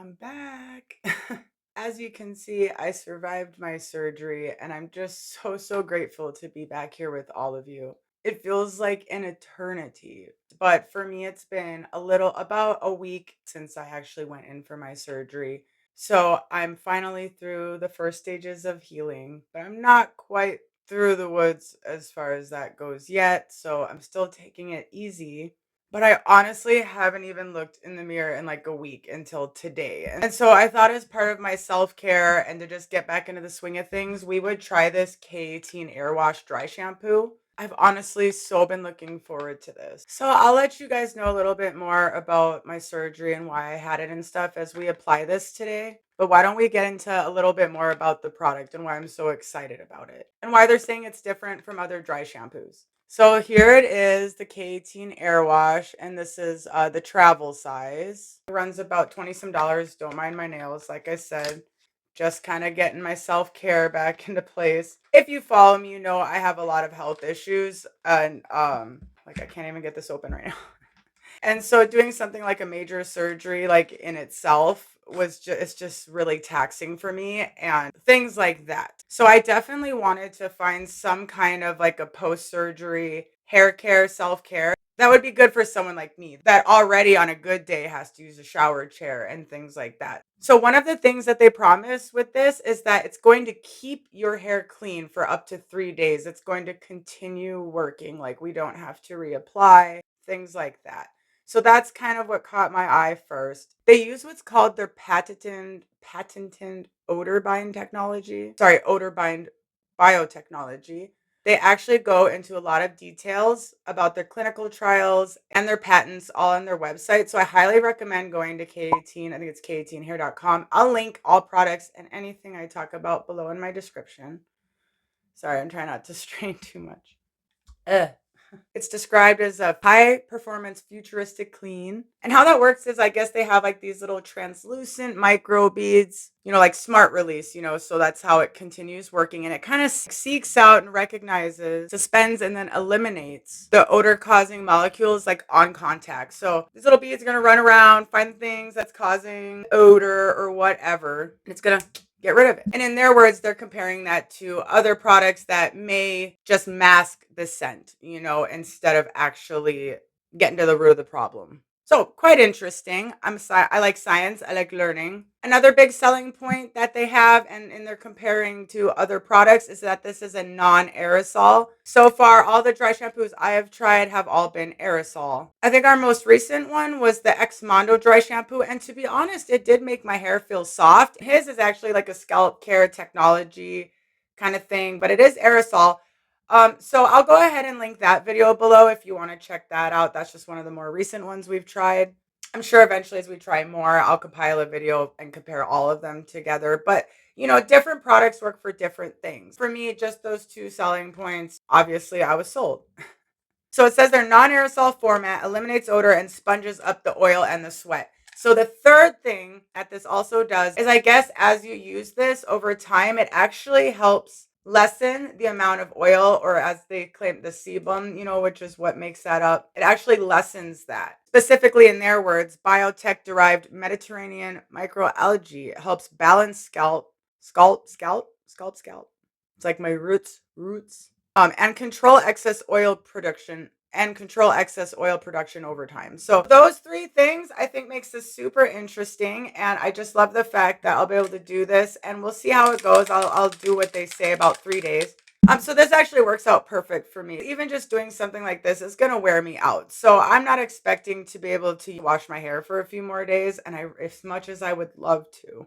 I'm back. As you can see, I survived my surgery, and I'm just so grateful to be back here with all of you. It feels like an eternity, but for me, it's been about a week since I actually went in for my surgery. So I'm finally through the first stages of healing, but I'm not quite through the woods as far as that goes yet. So I'm still taking it easy. But I honestly haven't even looked in the mirror in like a week until today. And so I thought, as part of my self-care and to just get back into the swing of things, we would try this K18 Airwash dry shampoo. I've honestly so been looking forward to this. So I'll let you guys know a little bit more about my surgery and why I had it and stuff as we apply this today. But why don't we get into a little bit more about the product and why I'm so excited about it and why they're saying it's different from other dry shampoos. So here it is, the K18 Airwash, and this is the travel size. It runs about 20 some dollars. Don't mind my nails, like I said. Just kind of getting my self-care back into place. If you follow me, you know I have a lot of health issues, and like I can't even get this open right now. And so doing something like a major surgery, like in itself, was just it's just really taxing for me and things like that. So I definitely wanted to find some kind of like a post-surgery hair care, self-care that would be good for someone like me that already on a good day has to use a shower chair and things like that. So one of the things that they promise with this is that it's going to keep your hair clean for up to 3 days. It's going to continue working, like we don't have to reapply, things like that. So that's kind of what caught my eye first. They use what's called their patented odor bind technology. Sorry, odor bind biotechnology. They actually go into a lot of details about their clinical trials and their patents all on their website. So I highly recommend going to K18. I think it's K18hair.com. I'll link all products and anything I talk about below in my description. Sorry, I'm trying not to strain too much. Ugh. It's described as a high performance futuristic clean. And how that works is, I guess they have like these little translucent micro beads, like smart release, so that's how it continues working. And it kind of seeks out and recognizes, suspends, and then eliminates the odor causing molecules like on contact. So these little beads are going to run around, find things that's causing odor or whatever. And it's going to get rid of it. And in their words, they're comparing that to other products that may just mask the scent, instead of actually getting to the root of the problem. So quite interesting. I like science. I like learning. Another big selling point that they have, and they're comparing to other products, is that this is a non-aerosol. So far, all the dry shampoos I have tried have all been aerosol. I think our most recent one was the X Mondo dry shampoo, and to be honest, it did make my hair feel soft. His is actually like a scalp care technology kind of thing, but it is aerosol. So I'll go ahead and link that video below if you want to check that out. That's just one of the more recent ones we've tried. I'm sure eventually, as we try more, I'll compile a video and compare all of them together. But, different products work for different things. For me, just those two selling points, obviously, I was sold. So it says their non-aerosol format eliminates odor and sponges up the oil and the sweat. So the third thing that this also does is, I guess, as you use this over time, it actually helps lessen the amount of oil, or as they claim, the sebum, which is what makes that up. It actually lessens that. Specifically, in their words, biotech derived Mediterranean microalgae helps balance scalp. It's like my roots. And control excess oil production over time. So those three things I think makes this super interesting, and I just love the fact that I'll be able to do this, and we'll see how it goes. I'll do what they say about 3 days. So this actually works out perfect for me. Even just doing something like this is going to wear me out. So I'm not expecting to be able to wash my hair for a few more days, and as much as I would love to.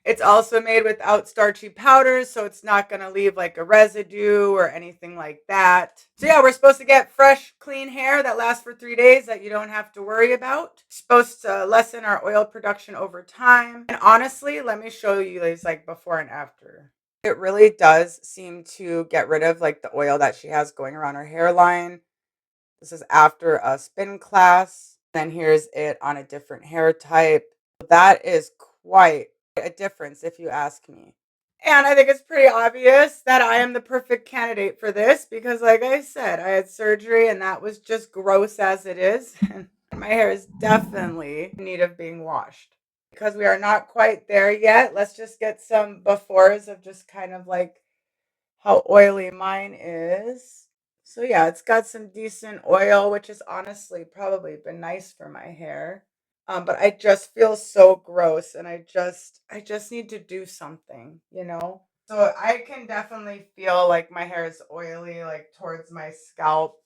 It's also made without starchy powders, so it's not going to leave like a residue or anything like that. So yeah, we're supposed to get fresh, clean hair that lasts for 3 days that you don't have to worry about. Supposed to lessen our oil production over time. And honestly, let me show you these like before and after. It really does seem to get rid of like the oil that she has going around her hairline. This is after a spin class. Then here's it on a different hair type. That is quite a difference, if you ask me. And I think it's pretty obvious that I am the perfect candidate for this because, like I said, I had surgery and that was just gross as it is. And my hair is definitely in need of being washed. because we are not quite there yet, let's just get some befores of just kind of like how oily mine is. So yeah, it's got some decent oil, which has honestly probably been nice for my hair. But I just feel so gross and I just need to do something, you know? So I can definitely feel like my hair is oily, like towards my scalp.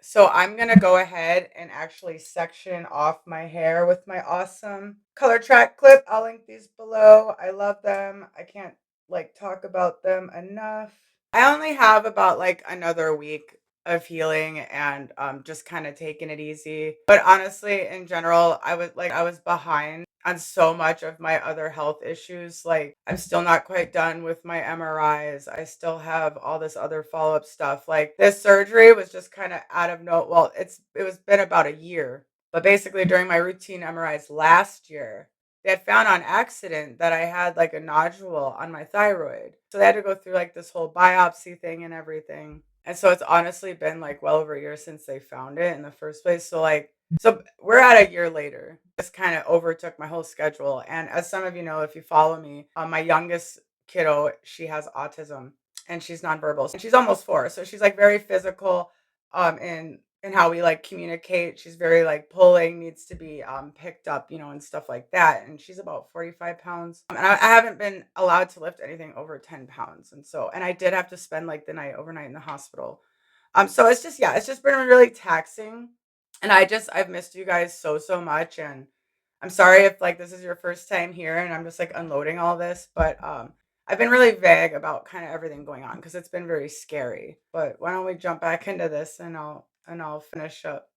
So I'm gonna go ahead and actually section off my hair with my awesome color track clip. I'll link these below. I love them. I can't like talk about them enough. I only have about like another week of healing and just kind of taking it easy. But honestly, in general, I was behind on so much of my other health issues. Like I'm still not quite done with my MRIs. I still have all this other follow-up stuff. Like this surgery was just kind of out of no well, it was been about a year. But basically during my routine MRIs last year, they had found on accident that I had like a nodule on my thyroid. So they had to go through like this whole biopsy thing and everything. And so it's honestly been like well over a year since they found it in the first place. So we're at a year later. This kind of overtook my whole schedule. And as some of you know, if you follow me, my youngest kiddo, she has autism and she's nonverbal. And she's almost 4. So she's like very physical in how we like communicate. She's very like pulling, needs to be picked up, you know, and stuff like that. And she's about 45 pounds. And I haven't been allowed to lift anything over 10 pounds. And I did have to spend like the night overnight in the hospital. So it's just, yeah, it's just been really taxing. And I've missed you guys so much. And I'm sorry if like this is your first time here and I'm just like unloading all this, but I've been really vague about kind of everything going on because it's been very scary. But why don't we jump back into this and I'll finish up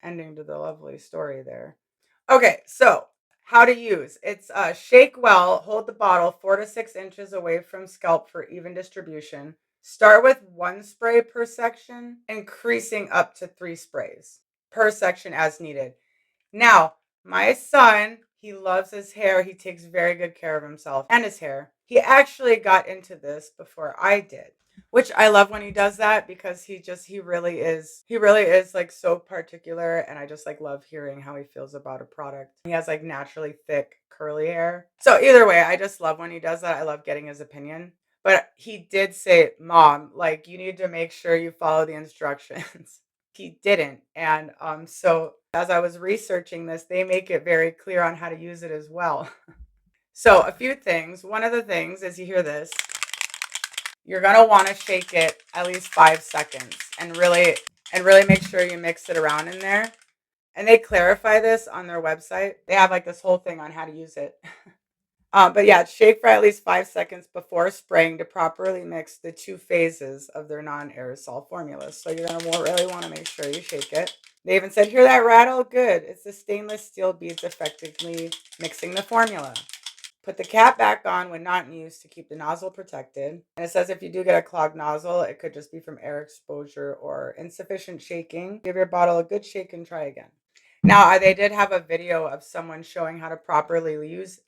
ending to the lovely story there. Okay, so how to use. It's shake well, hold the bottle 4 to 6 inches away from scalp for even distribution. Start with 1 spray per section, increasing up to 3 sprays per section as needed. Now, my son, he loves his hair. He takes very good care of himself and his hair. He actually got into this before I did, which I love when he does that because he really is like so particular and I just like love hearing how he feels about a product. He has like naturally thick curly hair. So either way, I just love when he does that. I love getting his opinion. But he did say, "Mom, like you need to make sure you follow the instructions." He didn't. And so as I was researching this, they make it very clear on how to use it as well. So a few things. One of the things is you hear this, you're going to want to shake it at least 5 seconds and really make sure you mix it around in there. And they clarify this on their website. They have like this whole thing on how to use it. But yeah, shake for at least 5 seconds before spraying to properly mix the 2 phases of their non-aerosol formula. So you're going to really want to make sure you shake it. They even said, hear that rattle? Good. It's the stainless steel beads effectively mixing the formula. Put the cap back on when not in use to keep the nozzle protected. And it says if you do get a clogged nozzle, it could just be from air exposure or insufficient shaking. Give your bottle a good shake and try again. Now, they did have a video of someone showing how to properly use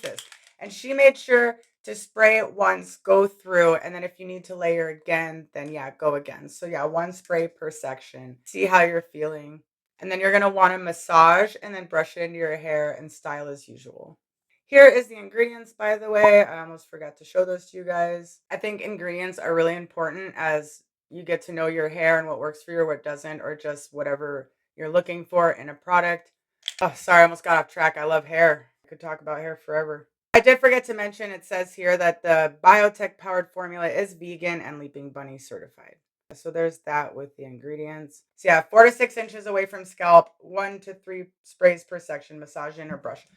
this. And she made sure to spray it once, go through, and then if you need to layer again, then yeah, go again. So yeah, 1 spray per section. See how you're feeling. And then you're going to want to massage and then brush it into your hair and style as usual. Here is the ingredients, by the way. I almost forgot to show those to you guys. I think ingredients are really important as you get to know your hair and what works for you or what doesn't, or just whatever you're looking for in a product. Oh, sorry, I almost got off track. I love hair. I could talk about hair forever. I did forget to mention, it says here that the biotech powered formula is vegan and Leaping Bunny certified. So there's that with the ingredients. So yeah, 4 to 6 inches away from scalp, 1 to 3 sprays per section, massage in or brush.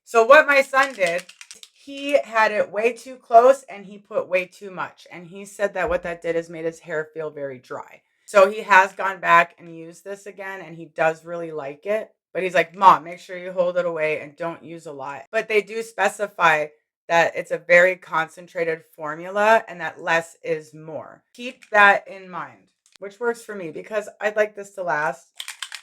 So what my son did, he had it way too close and he put way too much. And he said that what that did is made his hair feel very dry. So he has gone back and used this again and he does really like it. But he's like, Mom, make sure you hold it away and don't use a lot. But they do specify that it's a very concentrated formula and that less is more. Keep that in mind, which works for me because I'd like this to last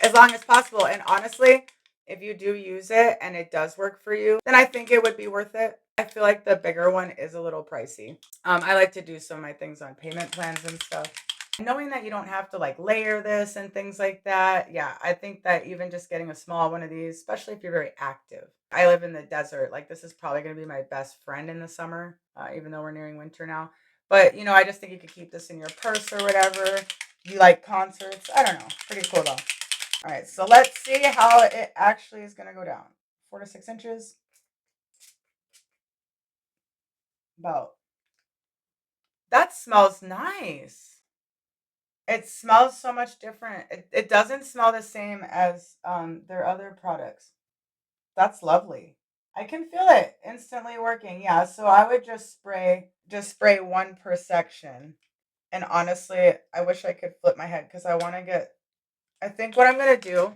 as long as possible. And honestly, if you do use it and it does work for you, then I think it would be worth it. I feel like the bigger one is a little pricey. I like to do some of my things on payment plans and stuff. Knowing that you don't have to like layer this and things like that, yeah, I think that even just getting a small one of these, especially if you're very active. I live in the desert. Like this is probably going to be my best friend in the summer, even though we're nearing winter now. But I just think you could keep this in your purse or whatever. You like concerts? I don't know. Pretty cool though. All right, so let's see how it actually is going to go down. 4 to 6 inches, about. That smells nice. It smells so much different. It doesn't smell the same as their other products. That's lovely. I can feel it instantly working. Yeah, so I would just spray one per section. And honestly, I wish I could flip my head because I think what I'm gonna do,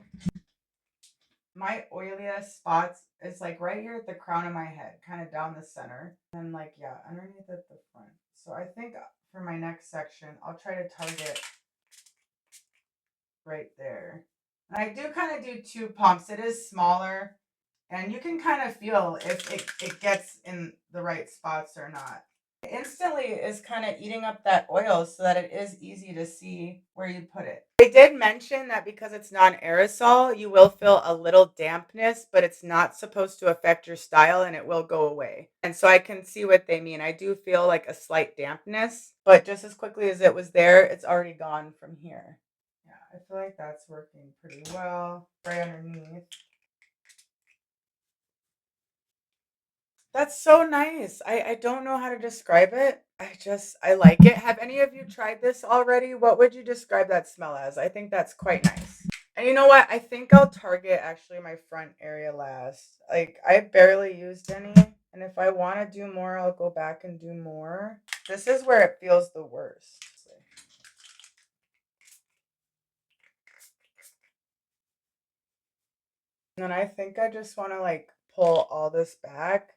my oiliest spots is like right here at the crown of my head, kind of down the center. And like, yeah, underneath at the front. So I think for my next section, I'll try to target right there. And I do kind of do two pumps. It is smaller, and you can kind of feel if it gets in the right spots or not. It instantly is kind of eating up that oil so that it is easy to see where you put it. They did mention that because it's non-aerosol, you will feel a little dampness, but it's not supposed to affect your style and it will go away. And so I can see what they mean. I do feel like a slight dampness, but just as quickly as it was there, it's already gone from here. Yeah, I feel like that's working pretty well. Right underneath. That's so nice. I don't know how to describe it. I like it. Have any of you tried this already? What would you describe that smell as? I think that's quite nice. And you know what? I think I'll target actually my front area last. Like I barely used any, and if I want to do more, I'll go back and do more. This is where it feels the worst. And then I think I just want to like pull all this back.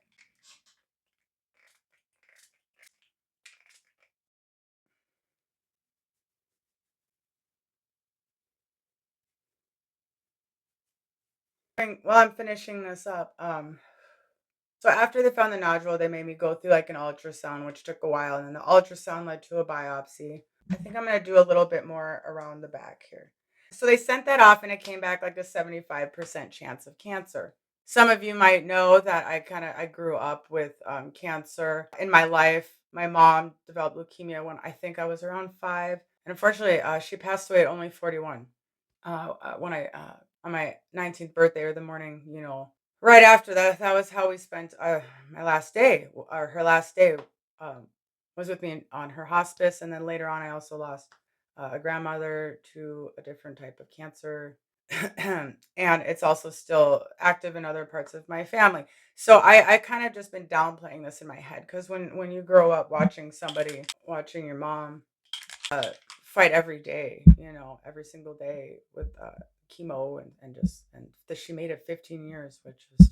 While I'm finishing this up, so after they found the nodule, they made me go through like an ultrasound, which took a while, and then the ultrasound led to a biopsy. I think I'm gonna do a little bit more around the back here. So they sent that off, and it came back like a 75% chance of cancer. Some of you might know that I grew up with cancer in my life. My mom developed leukemia when I think I was around 5, and unfortunately, she passed away at only 41. When I on my 19th birthday or the morning, right after that, that was how we spent my last day, or her last day um, was with me on her hospice. And then later on, I also lost a grandmother to a different type of cancer. And it's also still active in other parts of my family. So I kind of just been downplaying this in my head because when you grow up watching your mom uh, fight every day, every single day with chemo and she made it 15 years, which was,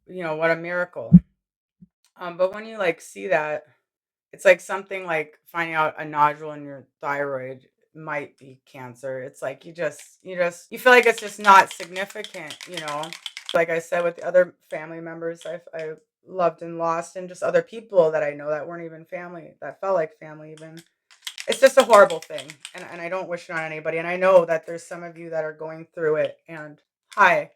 what a miracle. But when you like see that, it's like something like finding out a nodule in your thyroid might be cancer. It's like you feel like it's just not significant, Like I said, with the other family members I loved and lost, and just other people that I know that weren't even family, that felt like family even. It's just a horrible thing, and I don't wish it on anybody, and I know that there's some of you that are going through it, and hi.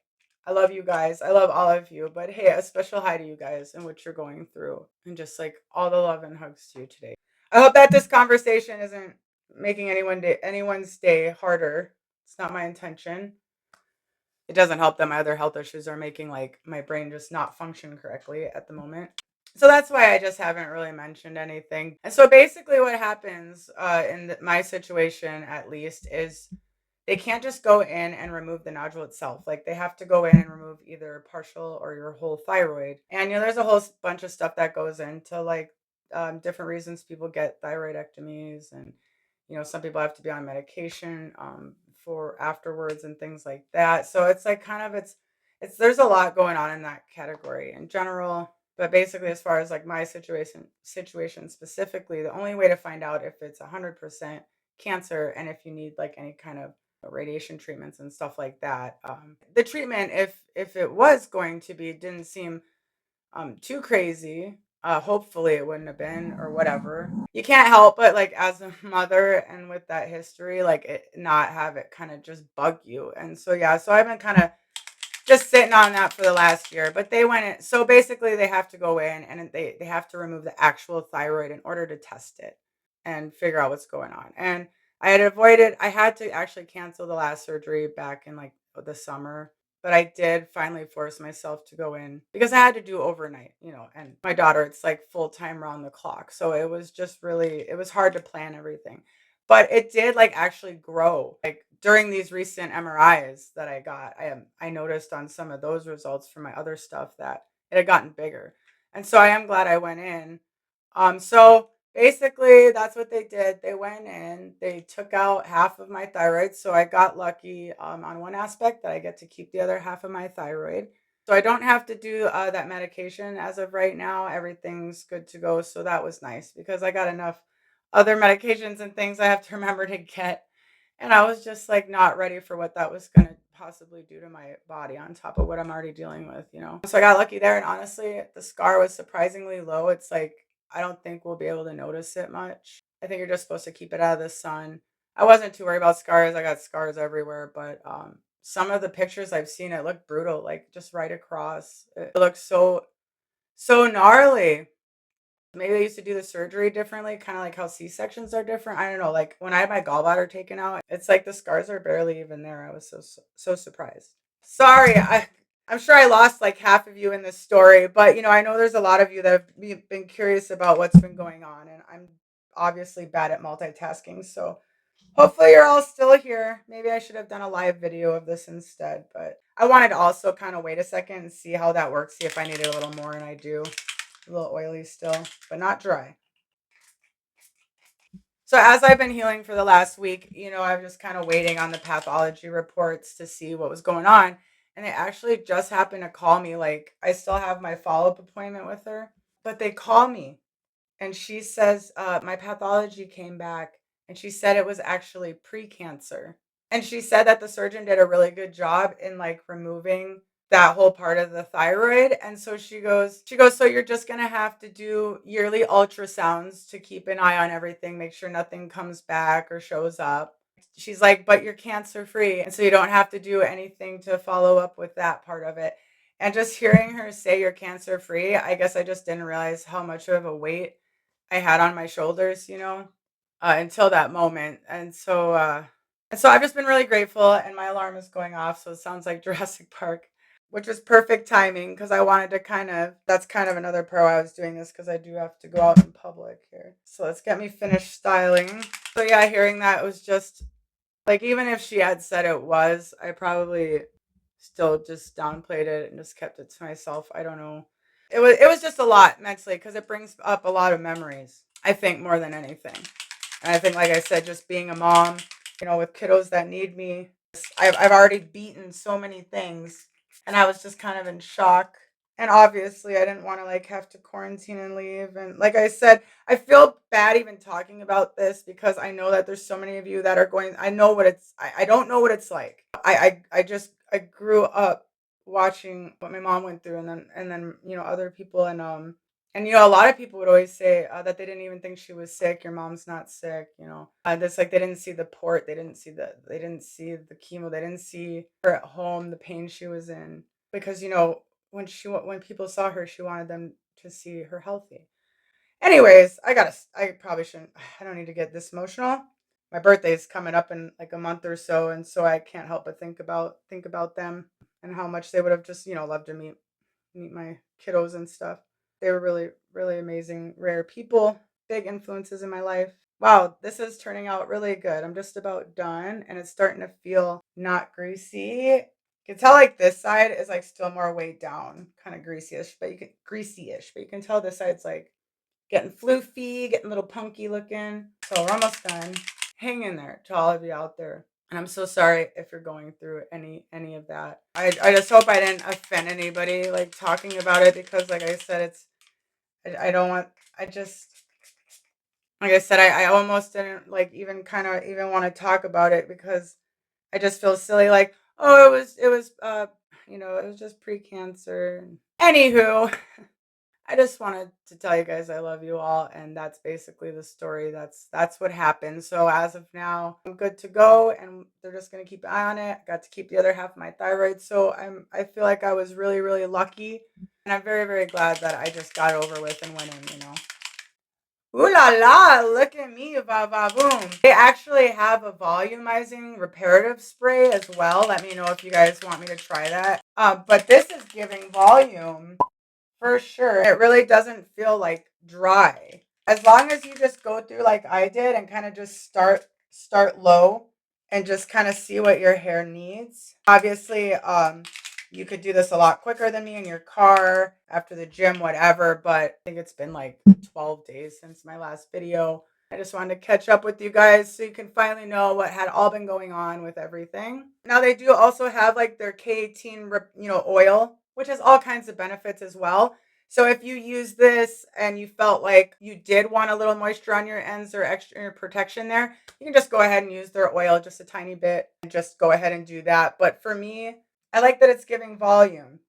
I love you guys. I love all of you, but hey, a special hi to you guys and what you're going through, and just like all the love and hugs to you today. I hope that this conversation isn't making anyone's day harder. It's not my intention. It doesn't help that my other health issues are making like my brain just not function correctly at the moment. So that's why I just haven't really mentioned anything. And so basically, what happens in my situation, at least, is they can't just go in and remove the nodule itself. Like they have to go in and remove either partial or your whole thyroid. And there's a whole bunch of stuff that goes into like different reasons people get thyroidectomies, and some people have to be on medication for afterwards and things like that. So it's like kind of it's there's a lot going on in that category in general. But basically, as far as like my situation specifically, the only way to find out if it's 100% cancer and if you need like any kind of radiation treatments and stuff like that. The treatment, if it was going to be, didn't seem too crazy. Hopefully it wouldn't have been or whatever. You can't help but like as a mother and with that history, like it not have it kind of just bug you. And so yeah, so I've been kind of just sitting on that for the last year. But they went in, so basically they have to go in and they have to remove the actual thyroid in order to test it and figure out what's going on. And I had to actually cancel the last surgery back in like the summer, but I did finally force myself to go in because I had to do overnight, and my daughter, it's like full time round the clock. So it was just really, it was hard to plan everything. But it did like actually grow. Like during these recent MRIs that I got, I noticed on some of those results from my other stuff that it had gotten bigger. And so I am glad I went in. So basically that's what they did. They went in, they took out half of my thyroid. So I got lucky on one aspect that I get to keep the other half of my thyroid. So I don't have to do that medication as of right now. Everything's good to go. So that was nice because I got enough other medications and things I have to remember to get. And I was just like not ready for what that was going to possibly do to my body on top of what I'm already dealing with. So I got lucky there. And honestly, the scar was surprisingly low. It's like, I don't think we'll be able to notice it much. I think you're just supposed to keep it out of the sun. I wasn't too worried about scars. I got scars everywhere, but some of the pictures I've seen, it looked brutal, like just right across. It looks so gnarly. Maybe they used to do the surgery differently, kinda like how C-sections are different. I don't know, like, when I had my gallbladder taken out, it's like the scars are barely even there. I was so surprised. Sorry, I'm sure I lost, like, half of you in this story, but, I know there's a lot of you that have been curious about what's been going on, and I'm obviously bad at multitasking, so hopefully you're all still here. Maybe I should have done a live video of this instead, but I wanted to also kinda wait a second and see how that works, see if I needed a little more, and I do. A little oily still, but not dry. So as I've been healing for the last week, I'm just kind of waiting on the pathology reports to see what was going on. And they actually just happened to call me. Like I still have my follow-up appointment with her, but they call me and she says my pathology came back and she said it was actually precancer. And she said that the surgeon did a really good job in like removing that whole part of the thyroid. And so she goes, so you're just gonna have to do yearly ultrasounds to keep an eye on everything, make sure nothing comes back or shows up. She's like, but you're cancer free. And so you don't have to do anything to follow up with that part of it. And just hearing her say you're cancer free, I guess I just didn't realize how much of a weight I had on my shoulders, until that moment. And so I've just been really grateful, and my alarm is going off, so it sounds like Jurassic Park, which was perfect timing because I wanted to that's kind of another pro I was doing this because I do have to go out in public here. So let's get me finished styling. So yeah, hearing that was just like, even if she had said it was, I probably still just downplayed it and just kept it to myself. I don't know. It was just a lot mentally because it brings up a lot of memories, I think, more than anything. And I think, like I said, just being a mom, with kiddos that need me, I've already beaten so many things, and I was just kind of in shock. And obviously, I didn't want to like have to quarantine and leave. And like I said, I feel bad even talking about this because I know that there's so many of you that are going. I know what I don't know what it's like. I grew up watching what my mom went through, and then other people, and a lot of people would always say that they didn't even think she was sick. Your mom's not sick. That's like they didn't see the port, they didn't see the chemo, they didn't see her at home, the pain she was in, because when people saw her, she wanted them to see her healthy. Anyways, I probably shouldn't. I don't need to get this emotional. My birthday's coming up in like a month or so, and so I can't help but think about them and how much they would have just loved to meet my kiddos and stuff. They were really, really amazing, rare people, big influences in my life. Wow, this is turning out really good. I'm just about done and it's starting to feel not greasy. You can tell like this side is like still more weighed down, kind of greasy-ish, but you can tell this side's like getting floofy, getting a little punky looking. So we're almost done. Hang in there to all of you out there. And I'm so sorry if you're going through any of that. I just hope I didn't offend anybody like talking about it because like I said, I don't want I just like I said, I almost didn't like even kind of even want to talk about it because I just feel silly like, oh, it was it was just pre-cancer. Anywho, I just wanted to tell you guys I love you all, and that's basically the story. That's what happened. So as of now, I'm good to go, and they're just gonna keep an eye on it. I got to keep the other half of my thyroid, so I feel like I was really really lucky, and I'm very very glad that I just got over with and went in. Ooh la la, look at me, va va boom. They actually have a volumizing reparative spray as well. Let me know if you guys want me to try that. But this is giving volume. For sure. It really doesn't feel like dry. As long as you just go through like I did and kind of just start low and just kind of see what your hair needs. Obviously, you could do this a lot quicker than me in your car, after the gym, whatever, but I think it's been like 12 days since my last video. I just wanted to catch up with you guys so you can finally know what had all been going on with everything. Now they do also have like their K18, oil, which has all kinds of benefits as well. So if you use this and you felt like you did want a little moisture on your ends or extra protection there, you can just go ahead and use their oil just a tiny bit and just go ahead and do that. But for me, I like that it's giving volume.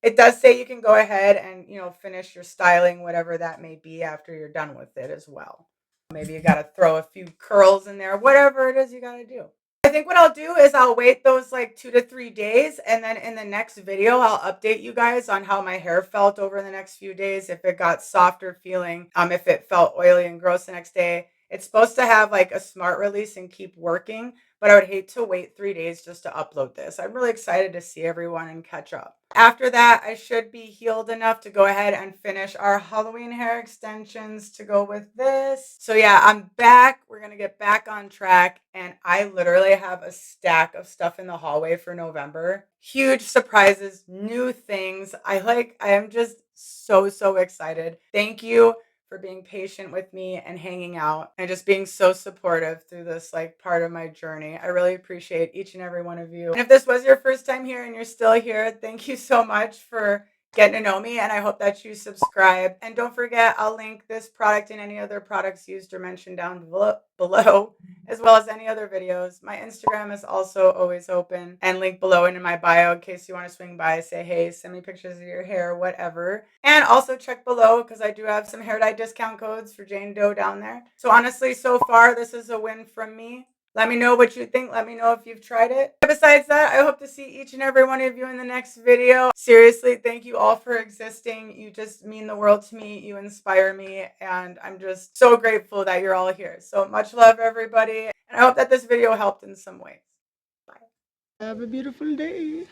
It does say you can go ahead and, finish your styling, whatever that may be after you're done with it as well. Maybe you got to throw a few curls in there, whatever it is you got to do. I think what I'll do is I'll wait those like 2 to 3 days, and then in the next video, I'll update you guys on how my hair felt over the next few days, if it got softer feeling, if it felt oily and gross the next day. It's supposed to have like a smart release and keep working, but I would hate to wait 3 days just to upload this. I'm really excited to see everyone and catch up. After that, I should be healed enough to go ahead and finish our Halloween hair extensions to go with this. So yeah, I'm back. We're going to get back on track. And I literally have a stack of stuff in the hallway for November. Huge surprises, new things. I am just so excited. Thank you for being patient with me and hanging out and just being so supportive through this like part of my journey. I really appreciate each and every one of you. And if this was your first time here and you're still here, thank you so much for getting to know me, and I hope that you subscribe. And don't forget, I'll link this product and any other products used or mentioned down below, as well as any other videos. My Instagram is also always open and linked below and in my bio in case you want to swing by, say hey, send me pictures of your hair, whatever. And also check below because I do have some hair dye discount codes for Jane Doe down there. So honestly, so far, this is a win from me. Let me know what you think. Let me know if you've tried it. Besides that, I hope to see each and every one of you in the next video. Seriously, thank you all for existing. You just mean the world to me. You inspire me, and I'm just so grateful that you're all here. So much love, everybody, and I hope that this video helped in some way. Bye. Have a beautiful day.